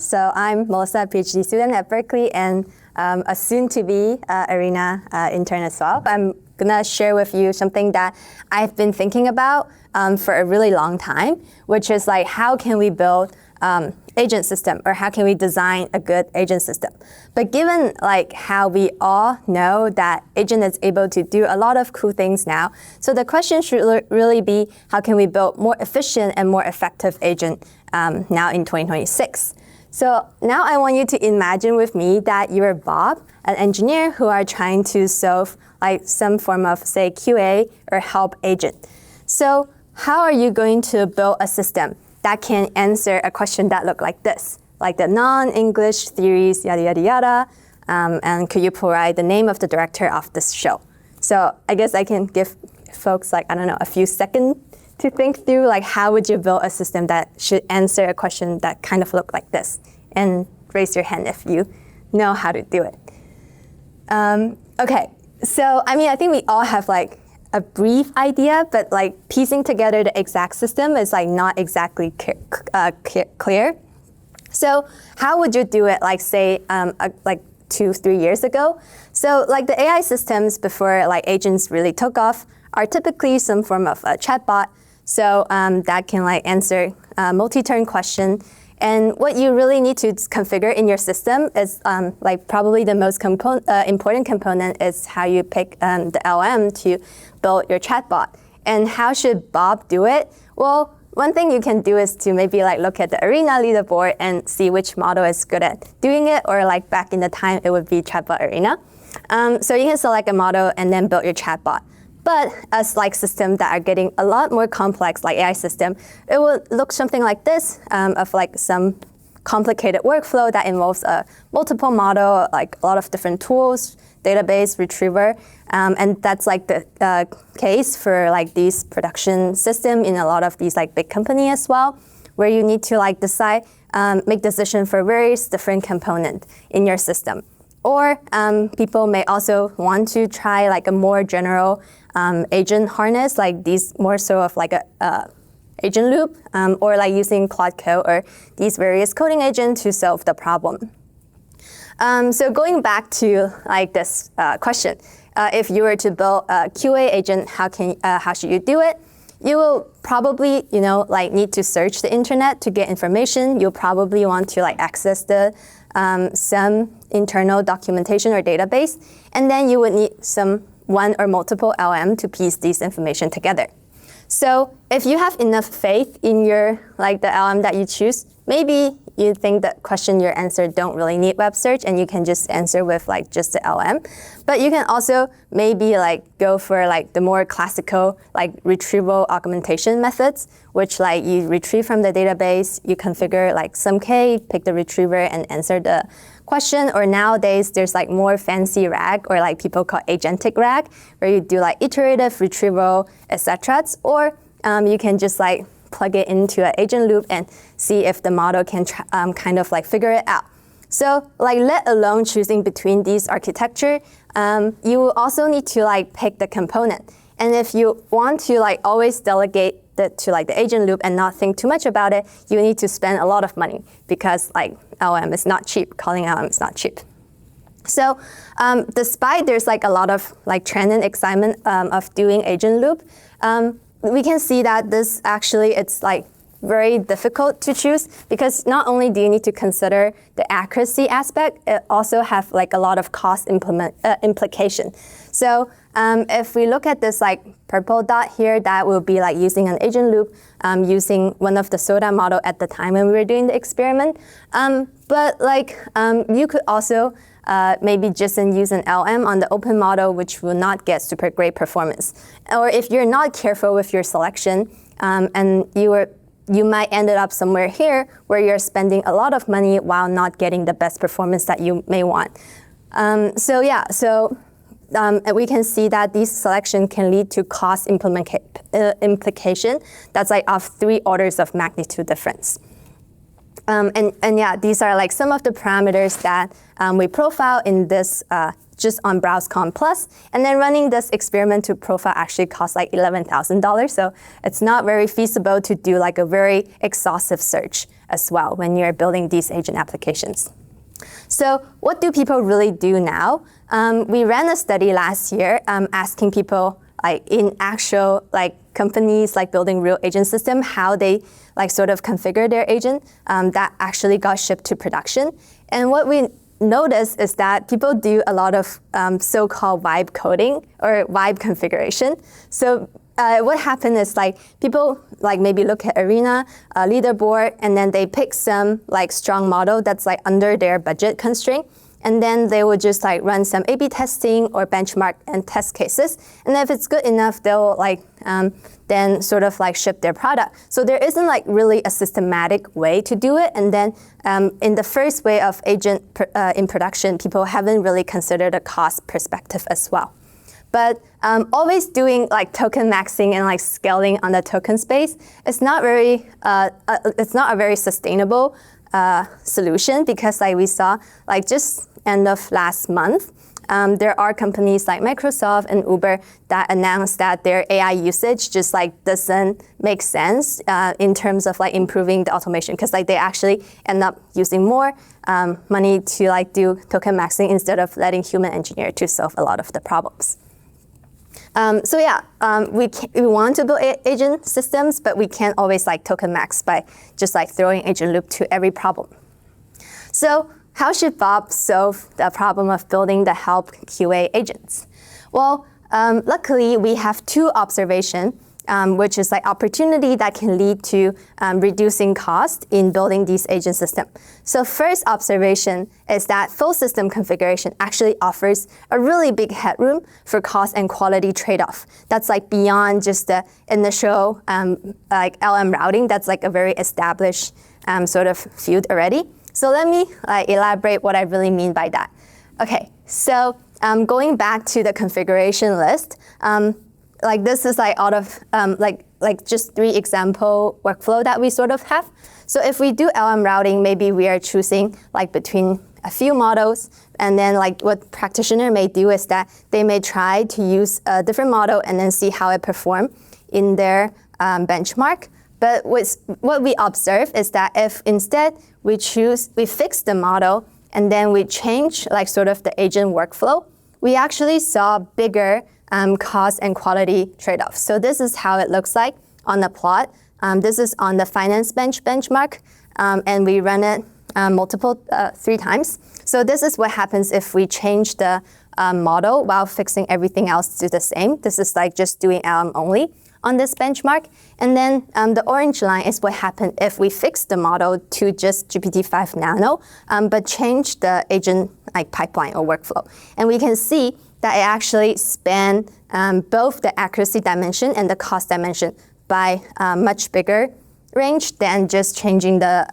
So I'm Melissa, a PhD student at Berkeley, and a soon-to-be Arena intern as well. I'm gonna share with you something that I've been thinking about for a really long time, which is like, how can we build agent system, or how can we design a good agent system? But given like how we all know that agent is able to do a lot of cool things now, so the question should really be, how can we build more efficient and more effective agent now in 2026? So now I want you to imagine with me that you're Bob, an engineer who are trying to solve like some form of, say, QA or help agent. So how are you going to build a system that can answer a question that look like this, like the non-English theories, yada, yada, yada, and could you provide the name of the director of this show? So I guess I can give folks like, I don't know, a few seconds to think through like, how would you build a system that should answer a question that kind of look like this? And raise your hand if you know how to do it. Okay, so I mean, I think we all have like a brief idea, but like piecing together the exact system is like not exactly clear. So how would you do it, like say, like 2-3 years ago? So like the AI systems before like agents really took off are typically some form of a chatbot. So that can like answer a multi-turn question. And what you really need to configure in your system is like probably the most important component is how you pick the LM to build your chatbot. And how should Bob do it? Well, one thing you can do is to maybe like look at the Arena leaderboard and see which model is good at doing it, or like back in the time it would be Chatbot Arena. So you can select a model and then build your chatbot. But as like systems that are getting a lot more complex, like AI system, it will look something like this, of like some complicated workflow that involves a multiple model, like a lot of different tools, database, retriever, and that's like the case for like these production system in a lot of these like big company as well, where you need to like decide, make decision for various different component in your system. Or people may also want to try like a more general agent harness, like these more so of like a agent loop, or like using Claude Code or these various coding agents to solve the problem. So going back to like this question, if you were to build a QA agent, how should you do it? You will probably, like need to search the internet to get information. You'll probably want to like access the some internal documentation or database, and then you would need one or multiple LM to piece these information together. So if you have enough faith in your like the LM that you choose, maybe you think the question your answer don't really need web search and you can just answer with like just the LM. But you can also maybe like go for like the more classical like retrieval augmentation methods, which like you retrieve from the database, you configure like some K, pick the retriever and answer the question. Or nowadays there's like more fancy RAG, or like people call agentic RAG, where you do like iterative retrieval, etc. Or you can just like plug it into an agent loop and see if the model can kind of like figure it out. So like let alone choosing between these architecture, you will also need to like pick the component. And if you want to like always delegate that to like the agent loop and not think too much about it, you need to spend a lot of money, because like LM is not cheap, calling LM is not cheap. So despite there's like a lot of like trend and excitement of doing agent loop, we can see that this actually, it's like very difficult to choose, because not only do you need to consider the accuracy aspect, it also have like a lot of cost implication. So if we look at this like purple dot here, that will be like using an agent loop, using one of the SODA model at the time when we were doing the experiment. But like you could also maybe just use an LM on the open model, which will not get super great performance. Or if you're not careful with your selection, and you might end up somewhere here where you're spending a lot of money while not getting the best performance that you may want. We can see that these selection can lead to cost implication that's like of 3 orders of magnitude difference. And yeah, these are like some of the parameters that we profile in this just on BrowseComp Plus. And then running this experiment to profile actually costs like $11,000. So it's not very feasible to do like a very exhaustive search as well when you're building these agent applications. So what do people really do now? We ran a study last year asking people like in actual like companies like building real agent system, how they like sort of configure their agent that actually got shipped to production. And what we noticed is that people do a lot of so-called vibe coding or vibe configuration. So what happened is like people like maybe look at Arena, leaderboard, and then they pick some like strong model that's like under their budget constraint. And then they will just like run some A/B testing or benchmark and test cases. And if it's good enough, they'll like then sort of like ship their product. So there isn't like really a systematic way to do it. And then in the first way of agent in production, people haven't really considered a cost perspective as well. But always doing like token maxing and like scaling on the token space is not very, it's not a very sustainable solution, because like we saw like just end of last month, there are companies like Microsoft and Uber that announced that their AI usage just like doesn't make sense in terms of like improving the automation, because like they actually end up using more money to like do token maxing instead of letting human engineer to solve a lot of the problems. So yeah, we want to build agent systems, but we can't always like token max by just like throwing agent loop to every problem. So how should Bob solve the problem of building the help QA agents? Well, luckily we have two observations, which is like opportunity that can lead to reducing cost in building these agent systems. So first observation is that full system configuration actually offers a really big headroom for cost and quality trade-off. That's like beyond just the initial like LM routing. That's like a very established sort of field already. So let me elaborate what I really mean by that. Okay, so going back to the configuration list, like this is like out of like just 3 example workflow that we sort of have. So if we do LM routing, maybe we are choosing like between a few models, and then like what practitioner may do is that they may try to use a different model and then see how it performs in their benchmark. But what we observe is that if instead we fix the model and then we change like sort of the agent workflow, we actually saw bigger cost and quality trade-offs. So this is how it looks like on the plot. This is on the FinanceBench benchmark, and we run it 3 times. So this is what happens if we change the model while fixing everything else to the same. This is like just doing LLM-only on this benchmark. And then the orange line is what happened if we fix the model to just GPT-5 Nano, but change the agent like pipeline or workflow. And we can see that it actually spans both the accuracy dimension and the cost dimension by a much bigger range than just changing the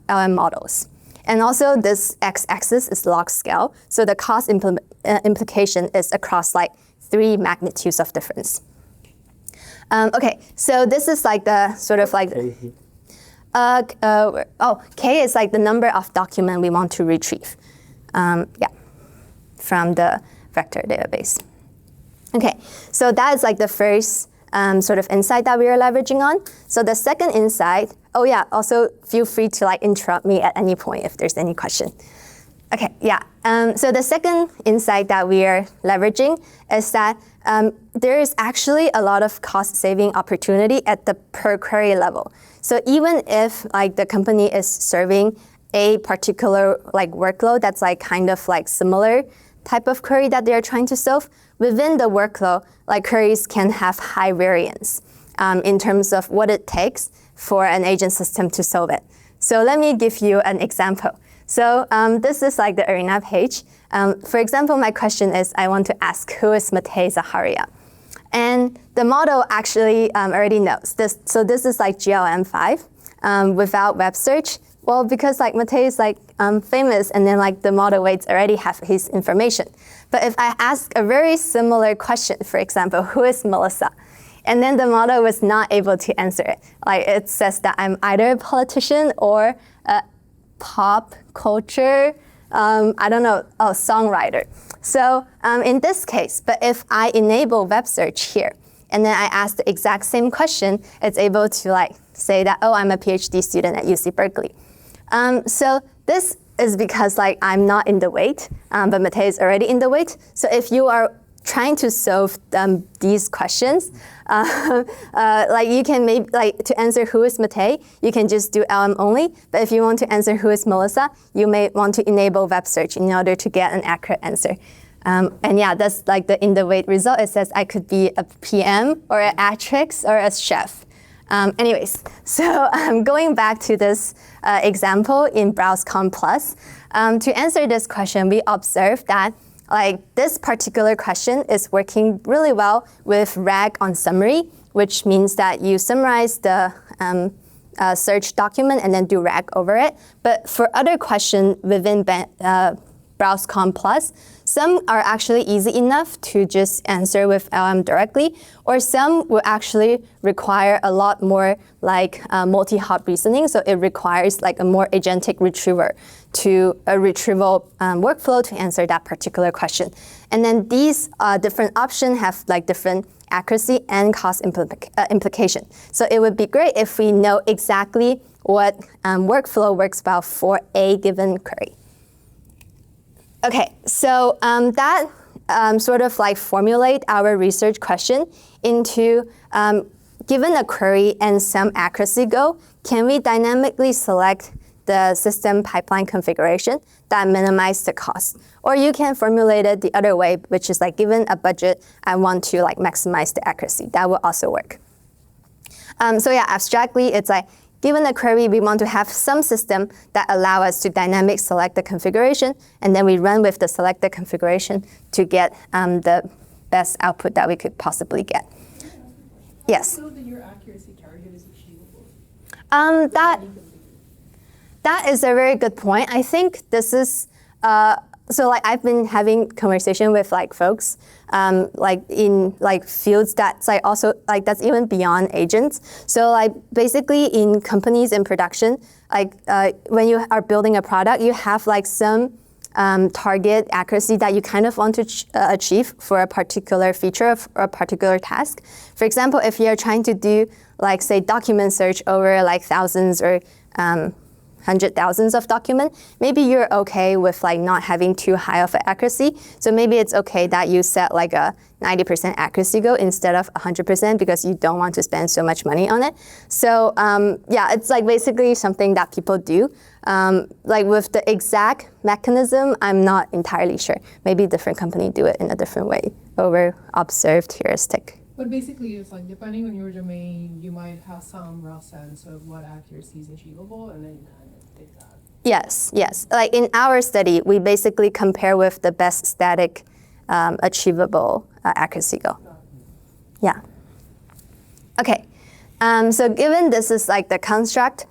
LM models. And also this x-axis is log scale. So the cost implication is across like 3 magnitudes of difference. Okay, so this is like the sort of like, K is like the number of document we want to retrieve, from the vector database. Okay, so that is like the first sort of insight that we are leveraging on. So the second insight, also feel free to like interrupt me at any point if there's any question. Okay, so the second insight that we are leveraging is that there is actually a lot of cost-saving opportunity at the per query level. So even if like the company is serving a particular like workload that's like kind of like similar type of query that they're trying to solve, within the workload, like queries can have high variance in terms of what it takes for an agent system to solve it. So let me give you an example. So this is like the Arena page. For example, my question is, I want to ask, who is Matei Zaharia? And the model actually already knows this. So this is like GLM5 without web search. Well, because like Matei is like famous, and then like the model weights already have his information. But if I ask a very similar question, for example, who is Melissa? And then the model was not able to answer it. Like it says that I'm either a politician or a pop culture, songwriter. So in this case, but if I enable web search here, and then I ask the exact same question, it's able to like say that, I'm a PhD student at UC Berkeley. So this is because like I'm not in the weight, but Matei is already in the weight. So if you are trying to solve these questions, like you can maybe like to answer who is Matei, you can just do LLM-only. But if you want to answer who is Melissa, you may want to enable web search in order to get an accurate answer. And yeah, that's like the in the weight result. It says I could be a PM or an actress or a chef. Anyways, so going back to this example in BrowseComp Plus, to answer this question, we observed that like this particular question is working really well with RAG on summary, which means that you summarize the search document and then do RAG over it. But for other questions within BrowseComp Plus, some are actually easy enough to just answer with LM directly, or some will actually require a lot more like multi-hop reasoning. So it requires like a more agentic retriever to a retrieval workflow to answer that particular question. And then these different options have like different accuracy and cost implication. So it would be great if we know exactly what workflow works well for a given query. Okay, so that sort of like formulate our research question into given a query and some accuracy goal, can we dynamically select the system pipeline configuration that minimize the cost? Or you can formulate it the other way, which is like given a budget, I want to like maximize the accuracy. That will also work. So yeah, abstractly, it's like given a query, we want to have some system that allow us to dynamic select the configuration, and then we run with the selected configuration to get the best output that we could possibly get. Yes? So that your accuracy target is achievable? That is a very good point. I think this is, so like I've been having conversation with like folks like in like fields that's like also like that's even beyond agents. So like basically in companies in production, like when you are building a product, you have like some target accuracy that you kind of want to achieve for a particular feature or a particular task. For example, if you're trying to do like say document search over like thousands or hundred thousands of documents, maybe you're okay with like not having too high of an accuracy. So maybe it's okay that you set like a 90% accuracy goal instead of 100% because you don't want to spend so much money on it. So yeah, it's like basically something that people do. Like with the exact mechanism, I'm not entirely sure. Maybe different company do it in a different way over observed heuristic. But basically, it's like depending on your domain, you might have some rough sense of what accuracy is achievable, and then you kind of take that. Yes, yes. Like in our study, we basically compare with the best static achievable accuracy goal. Yeah. Okay. So given this is like the construct,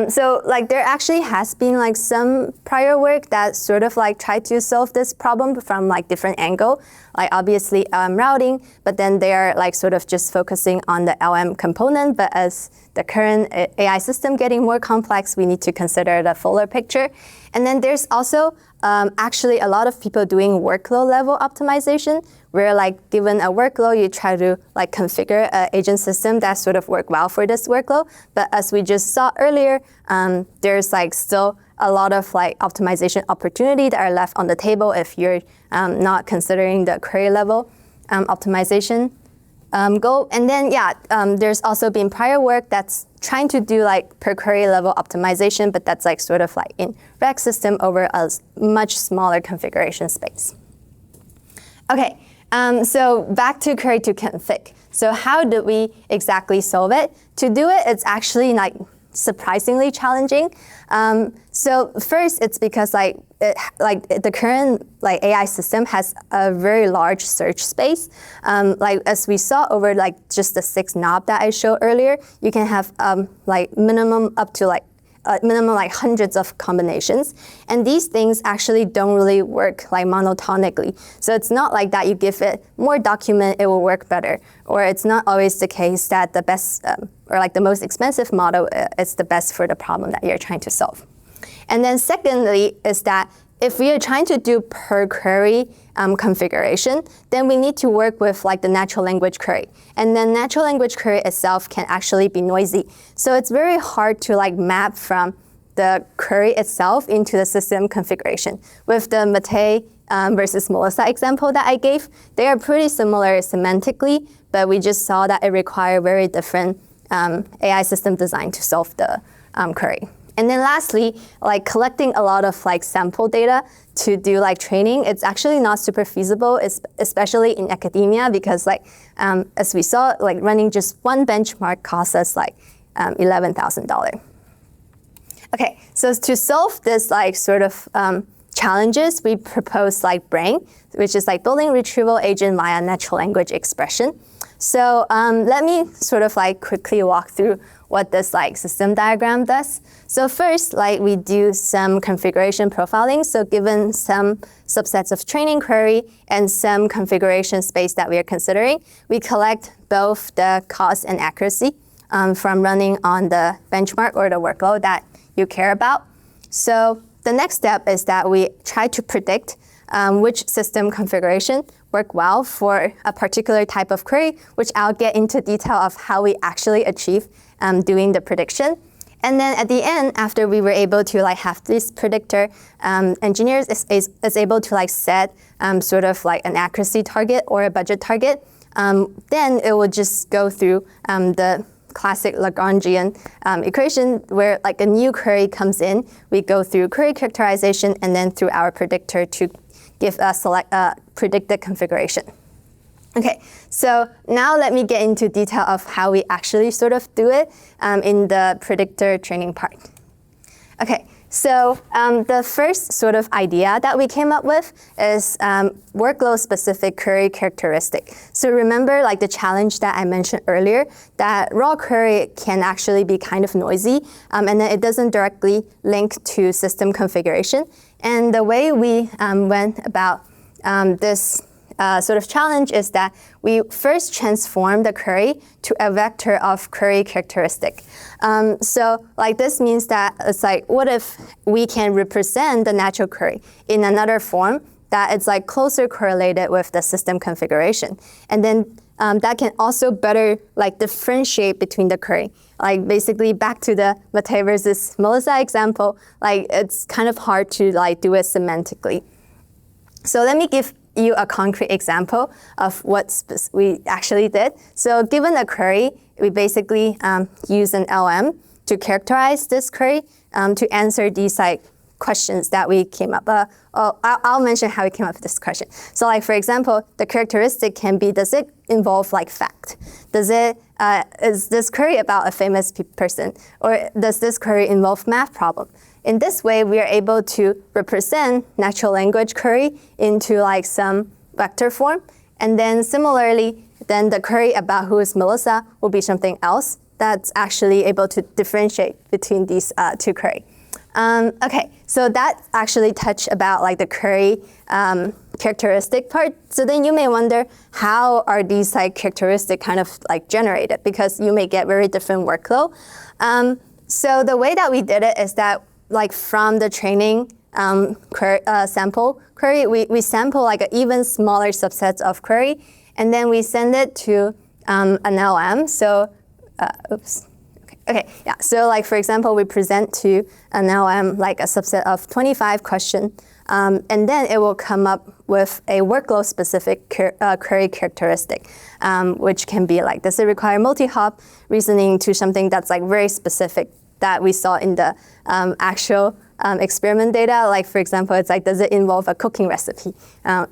so like there actually has been like some prior work that sort of like tried to solve this problem from like different angle, like obviously routing, but then they're like sort of just focusing on the LM component. But as the current AI system getting more complex, we need to consider the fuller picture. And then there's also actually a lot of people doing workload level optimization, where like given a workload, you try to like configure an agent system that sort of work well for this workload. But as we just saw earlier, there's like still a lot of like optimization opportunity that are left on the table if you're not considering the query level optimization goal. And then yeah, there's also been prior work that's trying to do like per query level optimization, but that's like sort of like in RAG system over a much smaller configuration space. Okay. So back to query to config. So how do we exactly solve it? To do it, it's actually like surprisingly challenging. So first, it's because like the current like AI system has a very large search space. Like as we saw over like just the 6 knob that I showed earlier, you can have like minimum up to like minimum like hundreds of combinations. And these things actually don't really work like monotonically. So it's not like that you give it more document, it will work better. Or it's not always the case that the best or like the most expensive model is the best for the problem that you're trying to solve. And then secondly is that if we are trying to do per query configuration, then we need to work with like the natural language query. And then natural language query itself can actually be noisy. So it's very hard to like map from the query itself into the system configuration. With the Matei versus Melissa example that I gave, they are pretty similar semantically, but we just saw that it required very different AI system design to solve the query. And then lastly, like collecting a lot of like sample data to do like training, it's actually not super feasible, especially in academia, because like as we saw, like running just one benchmark costs us like $11,000. Okay, so to solve this like sort of challenges, we proposed like BRANE, which is like building retrieval agent via natural language expression. So let me sort of like quickly walk through what this like system diagram does. So first, like we do some configuration profiling. So given some subsets of training query and some configuration space that we are considering, we collect both the cost and accuracy from running on the benchmark or the workload that you care about. So the next step is that we try to predict which system configuration work well for a particular type of query, which I'll get into detail of how we actually achieve doing the prediction. And then at the end, after we were able to like have this predictor, engineers is able to like set sort of like an accuracy target or a budget target. Then it will just go through the classic Lagrangian equation where like a new query comes in, we go through query characterization and then through our predictor to give a predicted configuration. Okay, so now let me get into detail of how we actually sort of do it in the predictor training part. Okay, so the first sort of idea that we came up with is workload-specific query characteristic. So remember like the challenge that I mentioned earlier, that raw query can actually be kind of noisy, and then it doesn't directly link to system configuration. And the way we went about this sort of challenge is that we first transform the query to a vector of query characteristic. So like this means that it's like, what if we can represent the natural query in another form that it's like closer correlated with the system configuration. And then that can also better like differentiate between the query. Like basically back to the Matei versus Melissa example, like it's kind of hard to like do it semantically. So let me give you a concrete example of what we actually did. So given a query, we basically use an LM to characterize this query to answer these like questions that we came up. I'll mention how we came up with this question. So like for example, the characteristic can be, does it involve like fact? Does it, is this query about a famous person? Or does this query involve math problem? In this way, we are able to represent natural language query into like some vector form. And then similarly, then the query about who is Melissa will be something else that's actually able to differentiate between these two queries. Okay, so that actually touched about like the query characteristic part. So then you may wonder, how are these like characteristics kind of like generated? Because you may get very different workload. So the way that we did it is that like from the training sample query, we sample like an even smaller subset of query, and then we send it to an LM. So, Okay, yeah. So like for example, we present to an LM like a subset of 25 questions, and then it will come up with a workload-specific query characteristic, which can be like, does it require multi-hop reasoning to something that's like very specific that we saw in the actual experiment data. Like for example, it's like, does it involve a cooking recipe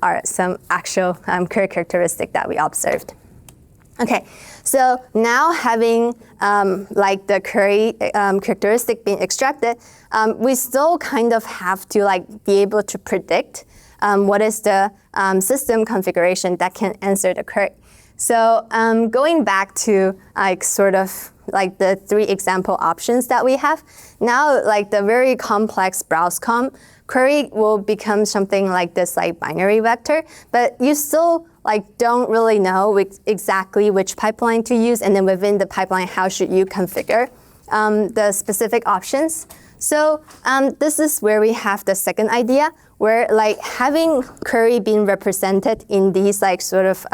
or some actual query characteristic that we observed. Okay, so now having like the query characteristic being extracted, we still kind of have to like be able to predict what is the system configuration that can answer the query. So going back to like sort of like the 3 example options that we have, now like the very complex BrowseComp query will become something like this like binary vector, but you still like don't really know exactly which pipeline to use, and then within the pipeline, how should you configure the specific options. So this is where we have the second idea, where like having query being represented in these like sort of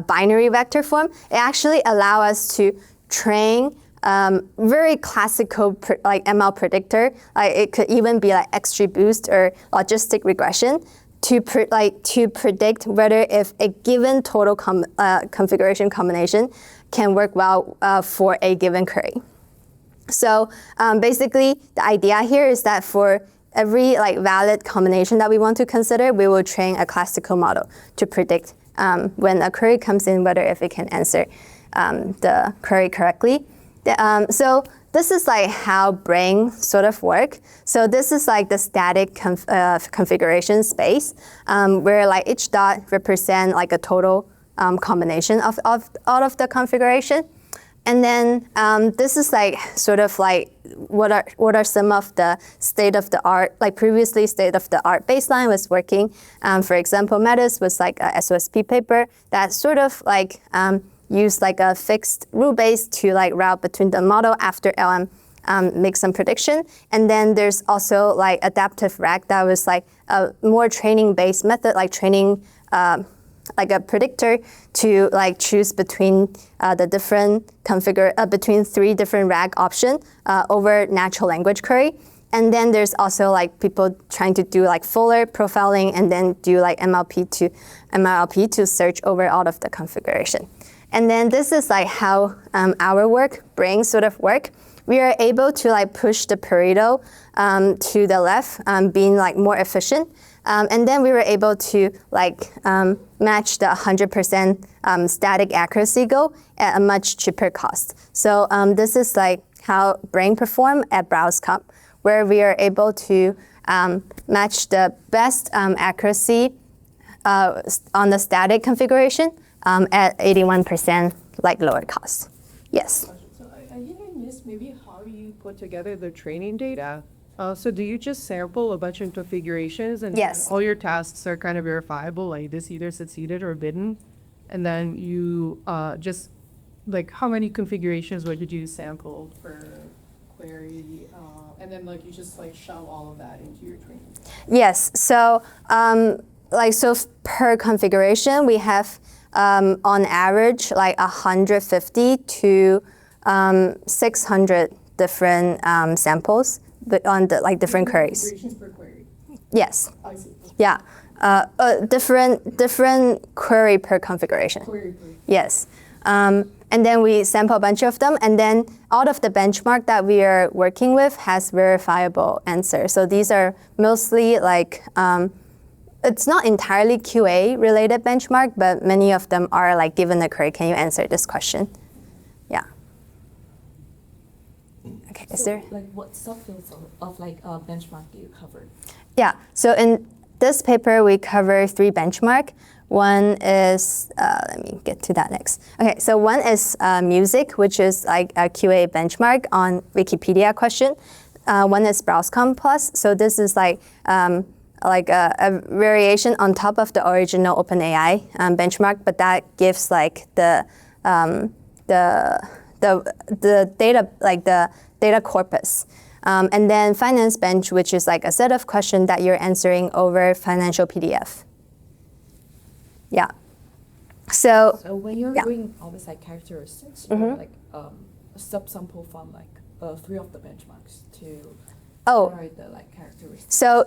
binary vector form, it actually allows us to train very classical like ML predictor. Like it could even be like XGBoost or logistic regression to predict whether if a given total configuration combination can work well for a given query. So basically, the idea here is that for every like valid combination that we want to consider, we will train a classical model to predict when a query comes in, whether if it can answer the query correctly. So this is like how BRANE sort of work. So this is like the static configuration space where like each dot represent like a total combination of all of the configuration. And then this is like sort of like what are some of the state of the art, like previously state of the art baseline was working. For example, Matei was like a SOSP paper that sort of like use like a fixed rule base to like route between the model after LM make some prediction. And then there's also like adaptive RAG that was like a more training based method, like training like a predictor to like choose between the different between 3 different RAG option over natural language query. And then there's also like people trying to do like fuller profiling and then do like MLP to search over all of the configuration. And then this is like how our work, BRANE sort of work. We are able to like push the Pareto to the left, being like more efficient. And then we were able to like match the 100% static accuracy goal at a much cheaper cost. So this is like how BRANE perform at BrowseComp, where we are able to match the best accuracy on the static configuration at 81% like lower cost. Yes. So I think I missed maybe how you put together the training data. So do you just sample a bunch of configurations and Yes. all your tasks are kind of verifiable, like this either succeeded or didn't? And then you just, like how many configurations did you sample per query? And then like you just like shove all of that into your training. Yes, so so per configuration, we have on average like 150 to 600 different samples on the like different queries. Configurations per query. Yes. I see. Yeah. Different query per configuration. Query per. Yes. And then we sample a bunch of them, and then all of the benchmark that we are working with has verifiable answers. So these are mostly like, it's not entirely QA related benchmark, but many of them are like, given the query, can you answer this question? Yeah. Okay, is there? Like what subfields of like benchmark do you cover? Yeah, so in this paper, we cover 3 benchmark. One is, let me get to that next. Okay, so one is MuSiQue, which is like a QA benchmark on Wikipedia question. One is BrowseComp Plus. So this is like a variation on top of the original OpenAI benchmark, but that gives like the data, like the data corpus. And then FinanceBench, which is like a set of questions that you're answering over financial PDF. Yeah. So when you're doing all this like characteristics, you're like a subsample from like 3 of the benchmarks to generate the like characteristics. So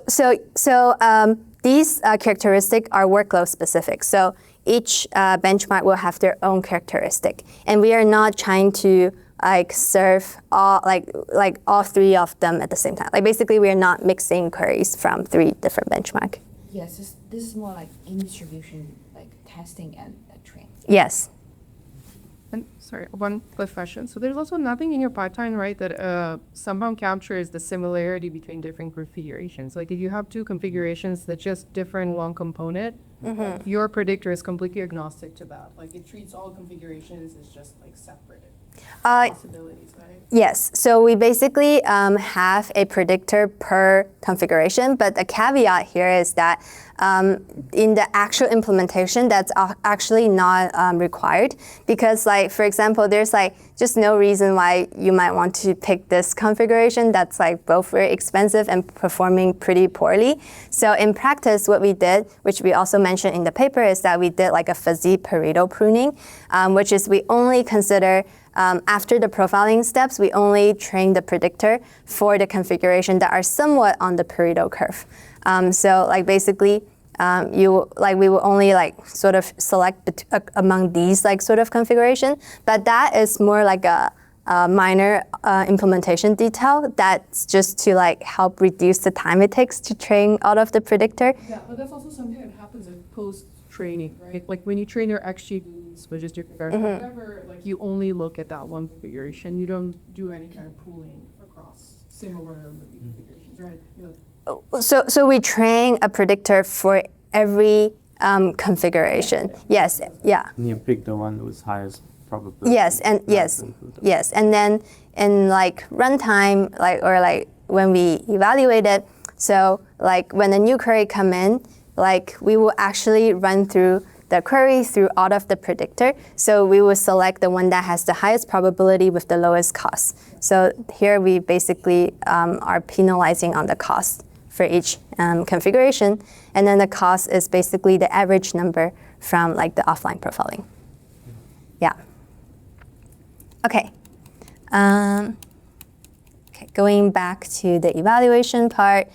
these characteristics are workload specific. So each benchmark will have their own characteristic, and we are not trying to like serve all like all 3 of them at the same time. Like basically, we are not mixing queries from 3 different benchmark. Yes, this is more like in distribution, like testing and training. Yes. And sorry, one quick question. So there's also nothing in your pipeline, right, that somehow captures the similarity between different configurations. Like if you have 2 configurations that just differ in one component, your predictor is completely agnostic to that. Like it treats all configurations as just like separate possibilities, right? Yes. So we basically have a predictor per configuration, but the caveat here is that in the actual implementation, that's actually not required, because like, for example, there's like just no reason why you might want to pick this configuration that's like both very expensive and performing pretty poorly. So in practice, what we did, which we also mentioned in the paper, is that we did like a fuzzy Pareto pruning, which is we only consider after the profiling steps, we only train the predictor for the configuration that are somewhat on the Pareto curve. So like basically, we will only like sort of select among these like sort of configuration, but that is more like a minor implementation detail that's just to like help reduce the time it takes to train out of the predictor. Yeah, but that's also something that happens in post-training, right? Like when you train your XGBoost, which is your configuration, whatever, like you only look at that one configuration. You don't do any kind of pooling across similar configurations, right? So we train a predictor for every configuration. Yes, yeah. And you pick the one with highest probability. Yes, and yes, and then in like runtime, like when we evaluate it, so like when a new query come in, like we will actually run through the query through out of the predictor. So we will select the one that has the highest probability with the lowest cost. So here we basically are penalizing on the cost for each configuration. And then the cost is basically the average number from like the offline profiling. Yeah. Okay. Okay, going back to the evaluation part.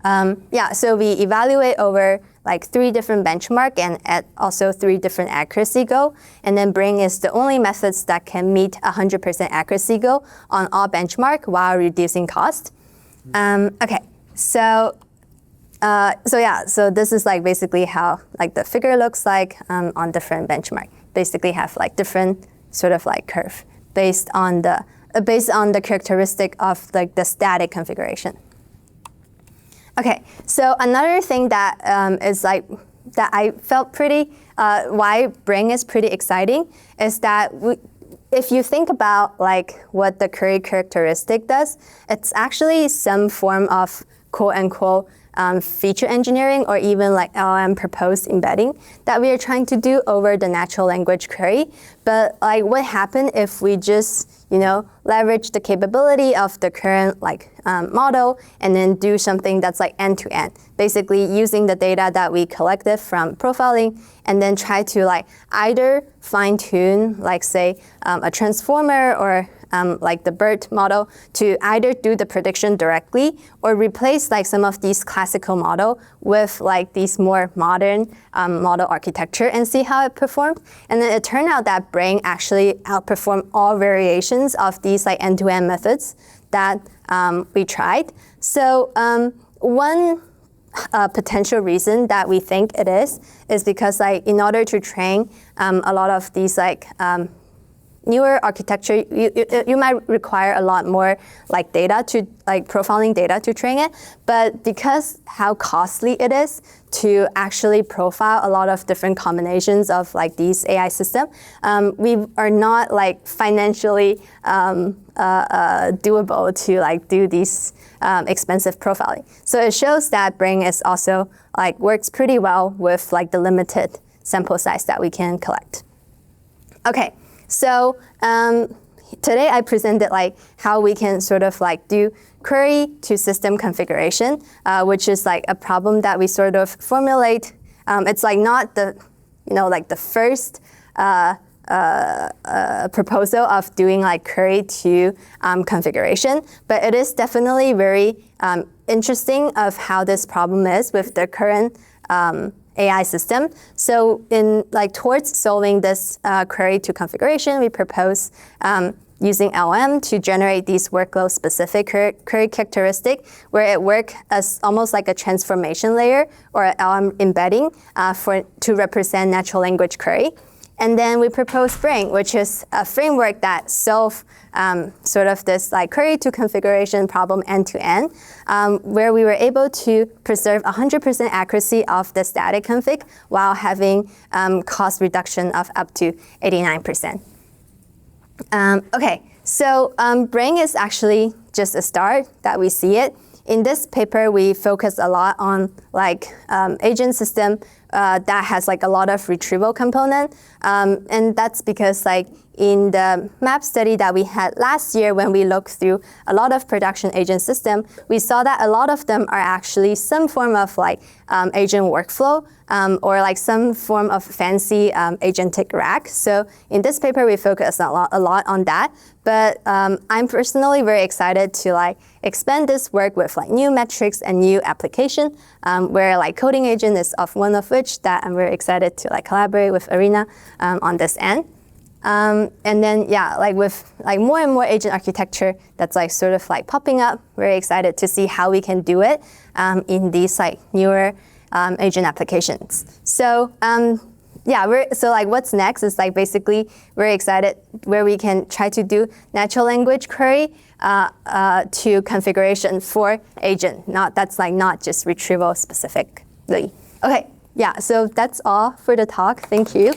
So we evaluate over like 3 different benchmark and at also 3 different accuracy goal. And then BRANE is the only methods that can meet 100% accuracy goal on all benchmark while reducing cost. Okay, so this is like basically how like the figure looks like on different benchmark. Basically have like different sort of like curve based on the characteristic of like the static configuration. Okay, so another thing that is like that I felt pretty why BRANE is pretty exciting is that if you think about like what the query characteristic does, it's actually some form of quote unquote feature engineering or even like LLM proposed embedding that we are trying to do over the natural language query. But like what happened if we just, leverage the capability of the current like model and then do something that's like end-to-end, basically using the data that we collected from profiling and then try to like either fine-tune like say a transformer or like the BERT model to either do the prediction directly or replace like some of these classical model with like these more modern model architecture and see how it performed. And then it turned out that BRANE actually outperformed all variations of these like end-to-end methods that we tried. So one potential reason that we think it is because like in order to train a lot of these like newer architecture, you might require a lot more like data to like profiling data to train it. But because how costly it is to actually profile a lot of different combinations of like these AI system, we are not like financially doable to like do these expensive profiling. So it shows that BRANE is also like works pretty well with like the limited sample size that we can collect. Okay. So today I presented like how we can sort of like do query to system configuration, which is like a problem that we sort of formulate. It's like not the, like the first proposal of doing like query to configuration, but it is definitely very interesting of how this problem is with the current AI system. So in like towards solving this query to configuration, we propose using LLM to generate these workload-specific query characteristic where it works as almost like a transformation layer or an LLM embedding to represent natural language query. And then we propose BRANE, which is a framework that solves sort of this like query to configuration problem end to end, where we were able to preserve 100% accuracy of the static config while having cost reduction of up to 89%. Okay, so BRANE is actually just a start that we see it. in this paper, we focus a lot on like agent system that has like a lot of retrieval component. And that's because like in the map study that we had last year when we looked through a lot of production agent system, we saw that a lot of them are actually some form of like agent workflow or like some form of fancy agentic rack. So in this paper, we focus a lot on that. But I'm personally very excited to like expand this work with like new metrics and new application where like coding agent is of one of which that I'm very excited to like collaborate with Arena on this end. And then, yeah, like with like more and more agent architecture that's like sort of like popping up, very excited to see how we can do it in these like newer agent applications. So yeah, so like what's next is like basically very excited where we can try to do natural language query to configuration for agent. That's like not just retrieval specifically. Okay, yeah, so that's all for the talk. Thank you.